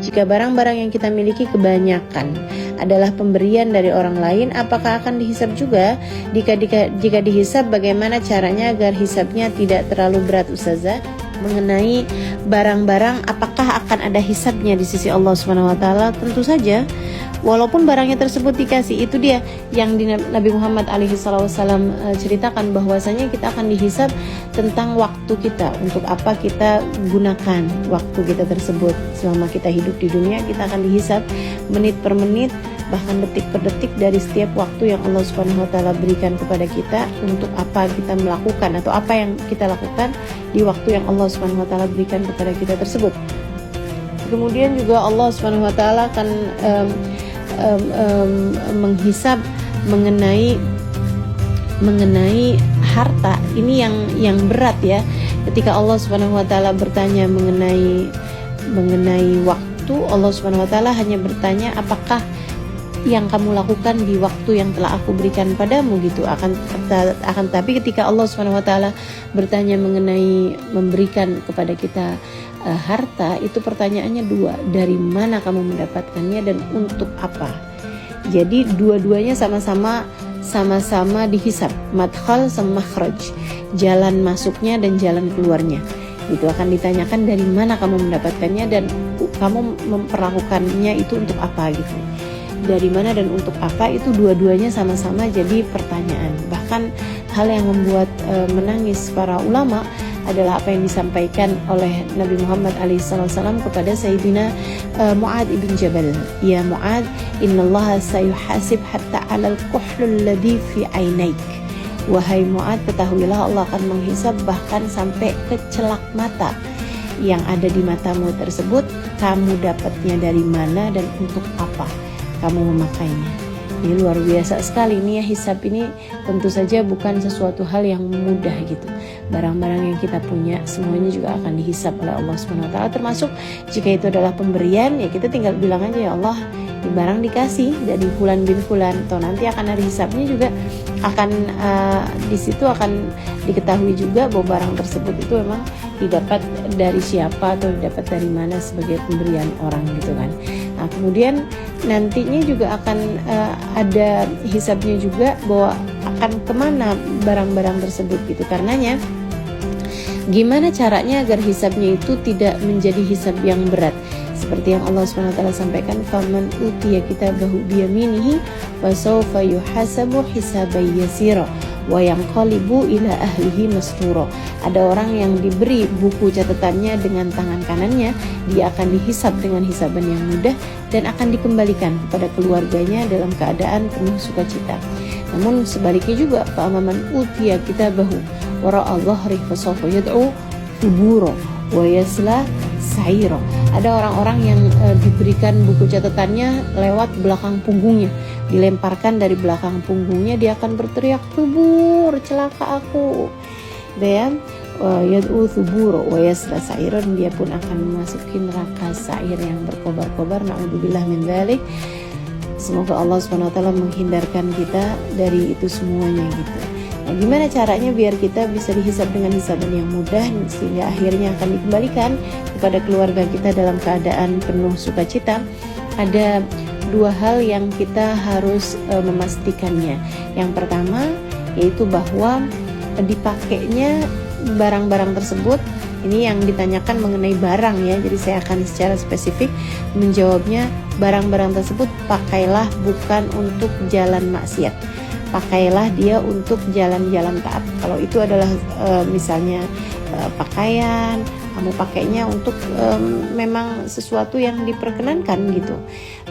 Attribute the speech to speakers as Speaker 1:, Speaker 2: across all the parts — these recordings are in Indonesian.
Speaker 1: Jika barang-barang yang kita miliki kebanyakan adalah pemberian dari orang lain, apakah akan dihisab juga? Jika dihisab, bagaimana caranya agar hisabnya tidak terlalu berat, Ustazah? Mengenai barang-barang, apakah akan ada hisabnya di sisi Allah Subhanahu wa taala? Tentu saja. Walaupun barangnya tersebut dikasih, itu dia yang Nabi Muhammad SAW ceritakan bahwasanya kita akan dihisab tentang waktu kita, untuk apa kita gunakan waktu kita tersebut. Selama kita hidup di dunia, kita akan dihisab menit per menit, bahkan detik per detik dari setiap waktu yang Allah Subhanahu wa taala berikan kepada kita, untuk apa kita melakukan atau apa yang kita lakukan di waktu yang Allah Subhanahu wa taala berikan kepada kita tersebut. Kemudian juga Allah Subhanahu wa taala akan menghisab mengenai harta. Ini yang berat ya. Ketika Allah Subhanahu wa taala bertanya mengenai waktu, Allah Subhanahu wa taala hanya bertanya, apakah yang kamu lakukan di waktu yang telah aku berikan padamu, gitu. Akan tapi ketika Allah Subhanahu wa taala bertanya mengenai memberikan kepada kita harta, itu pertanyaannya dua, dari mana kamu mendapatkannya dan untuk apa. Jadi dua-duanya sama-sama dihisab, madkhal sama makhraj, jalan masuknya dan jalan keluarnya. Itu akan ditanyakan dari mana kamu mendapatkannya dan kamu memperlakukannya itu untuk apa, gitu. Dari mana dan untuk apa, itu dua-duanya sama-sama jadi pertanyaan. Bahkan hal yang membuat menangis para ulama adalah apa yang disampaikan oleh Nabi Muhammad SAW kepada Sayyidina Mu'ad ibn Jabal. Ya Mu'ad, innallaha sayuhasib hatta alal kuhlul ladhi fi ainaik. Wahai Mu'ad, ketahuilah Allah akan menghisab bahkan sampai ke celak mata yang ada di matamu tersebut. Kamu dapatnya dari mana dan untuk apa kamu memakainya. Ini luar biasa sekali ini ya, hisab ini tentu saja bukan sesuatu hal yang mudah, gitu. Barang-barang yang kita punya semuanya juga akan dihisab oleh Allah Subhanahu wa taala, termasuk jika itu adalah pemberian, ya kita tinggal bilang aja, ya Allah, ini barang dikasih dari fulan bin fulan, atau nanti akan ada hisabnya juga, akan di situ akan diketahui juga bahwa barang tersebut itu memang didapat dari siapa atau didapat dari mana sebagai pemberian orang, gitu kan. Nah, kemudian nantinya juga akan ada hisabnya juga, bahwa akan kemana barang-barang tersebut, gitu. Karenanya gimana caranya agar hisabnya itu tidak menjadi hisab yang berat, seperti yang Allah SWT sampaikan, faman utiya kitabahu biyaminihi wa sawfa yuhasabu hisaban yasira wa yanqalibu ila ahlihi masrura. Ada orang yang diberi buku catatannya dengan tangan kanannya, dia akan dihisab dengan hisaban yang mudah dan akan dikembalikan kepada keluarganya dalam keadaan penuh sukacita. Namun sebaliknya juga, fa'amaman utiya kitabahu wara'a dhahri fasawfa yad'u thubura wa yasla sa'ira. Ada orang-orang yang diberikan buku catatannya lewat belakang punggungnya, dilemparkan dari belakang punggungnya, dia akan berteriak, "Thubur, celaka aku." Dan yad'u thubura wa yasla sa'ira, dia pun akan memasuki neraka sa'ir yang berkobar-kobar. Na'udzubillah min dzalik. Semoga Allah SWT menghindarkan kita dari itu semuanya, gitu. Nah, gimana caranya biar kita bisa dihisab dengan hisaban yang mudah, sehingga akhirnya akan dikembalikan kepada keluarga kita dalam keadaan penuh sukacita? Ada dua hal yang kita harus memastikannya. Yang pertama yaitu bahwa dipakainya barang-barang tersebut. Ini yang ditanyakan mengenai barang ya, jadi saya akan secara spesifik menjawabnya. Barang-barang tersebut pakailah bukan untuk jalan maksiat, pakailah dia untuk jalan-jalan taat. Kalau itu adalah misalnya pakaian, kamu pakainya untuk memang sesuatu yang diperkenankan, gitu.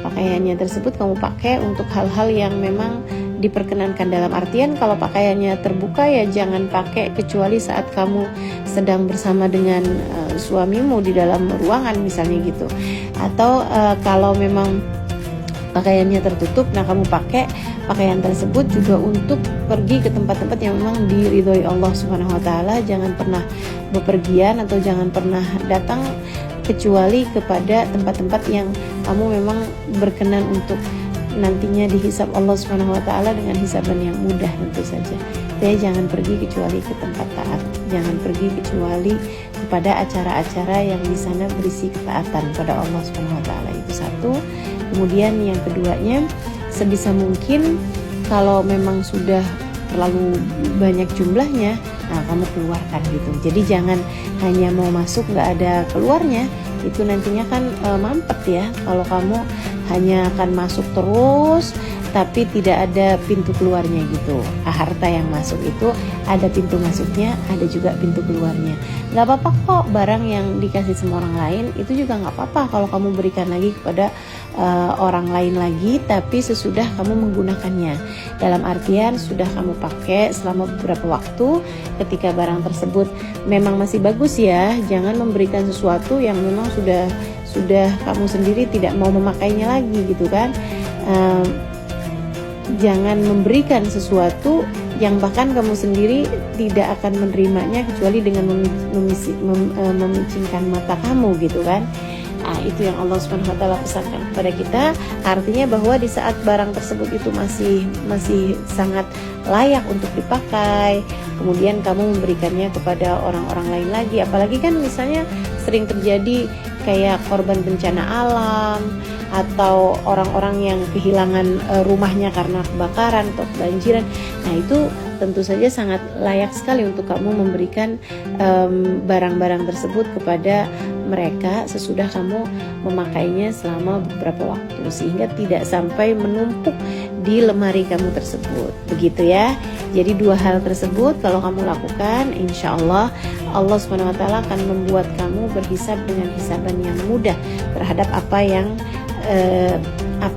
Speaker 1: Pakaiannya tersebut kamu pakai untuk hal-hal yang memang diperkenankan. Dalam artian kalau pakaiannya terbuka, ya jangan pakai kecuali saat kamu sedang bersama dengan suamimu di dalam ruangan misalnya, gitu. Atau kalau memang pakaiannya tertutup, nah kamu pakai pakaian tersebut juga untuk pergi ke tempat-tempat yang memang diridhoi Allah Subhanahu wa taala. Jangan pernah bepergian atau jangan pernah datang kecuali kepada tempat-tempat yang kamu memang berkenan untuk nantinya dihisab Allah Subhanahu wa taala dengan hisaban yang mudah, tentu saja. Jadi jangan pergi kecuali ke tempat taat, jangan pergi kecuali ke kepada acara-acara yang di sana berisi ketaatan pada Allah Subhanahu wa taala. Itu satu. Kemudian yang keduanya, sebisa mungkin kalau memang sudah terlalu banyak jumlahnya, nah kamu keluarkan gitu. Jadi jangan hanya mau masuk nggak ada keluarnya, itu nantinya kan mampet ya. Kalau kamu hanya akan masuk terus tapi tidak ada pintu keluarnya gitu. Harta yang masuk itu ada pintu masuknya, ada juga pintu keluarnya. Nggak apa-apa kok barang yang dikasih sama orang lain itu juga nggak apa-apa kalau kamu berikan lagi kepada orang lain lagi, tapi sesudah kamu menggunakannya. Dalam artian sudah kamu pakai selama beberapa waktu, ketika barang tersebut memang masih bagus ya, jangan memberikan sesuatu yang memang sudah kamu sendiri tidak mau memakainya lagi gitu kan. Jangan memberikan sesuatu yang bahkan kamu sendiri tidak akan menerimanya kecuali dengan memicingkan mata kamu gitu kan. Nah, itu yang Allah Subhanahu wa taala pesankan kepada kita. Artinya bahwa di saat barang tersebut itu masih sangat layak untuk dipakai, kemudian kamu memberikannya kepada orang-orang lain lagi. Apalagi kan misalnya sering terjadi kayak korban bencana alam atau orang-orang yang kehilangan rumahnya karena kebakaran atau kebanjiran. Nah, itu tentu saja sangat layak sekali untuk kamu memberikan barang-barang tersebut kepada mereka sesudah kamu memakainya selama beberapa waktu, sehingga tidak sampai menumpuk di lemari kamu tersebut. Begitu ya. Jadi dua hal tersebut kalau kamu lakukan, insya Allah Allah Subhanahu wa taala akan membuat kamu berhisab dengan hisaban yang mudah terhadap apa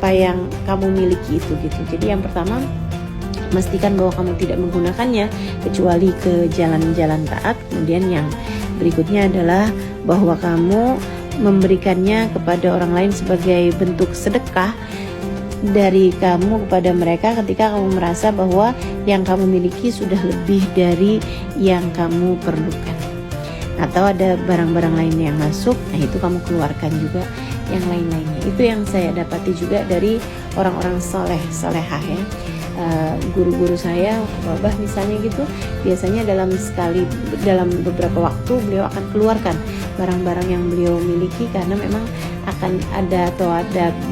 Speaker 1: yang kamu miliki itu gitu. Jadi yang pertama, pastikan bahwa kamu tidak menggunakannya kecuali ke jalan-jalan taat. Kemudian yang berikutnya adalah bahwa kamu memberikannya kepada orang lain sebagai bentuk sedekah dari kamu kepada mereka ketika kamu merasa bahwa yang kamu miliki sudah lebih dari yang kamu perlukan. Atau ada barang-barang lain yang masuk, nah itu kamu keluarkan juga yang lain-lainnya. Itu yang saya dapati juga dari orang-orang solehah ya. Guru-guru saya, babah misalnya gitu, biasanya dalam beberapa waktu beliau akan keluarkan barang-barang yang beliau miliki karena memang akan ada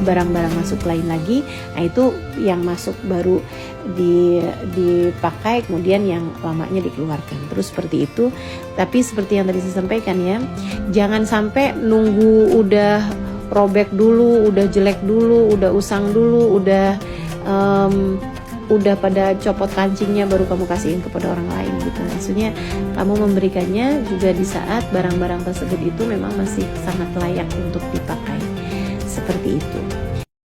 Speaker 1: barang-barang masuk lain lagi. Nah, itu yang masuk baru dipakai, kemudian yang lamanya dikeluarkan. Terus seperti itu. Tapi seperti yang tadi saya sampaikan ya, jangan sampai nunggu udah robek dulu, udah jelek dulu, udah usang dulu, udah pada copot kancingnya baru kamu kasihin kepada orang lain gitu. Maksudnya kamu memberikannya juga di saat barang-barang tersebut itu memang masih sangat layak untuk dipakai. Seperti itu.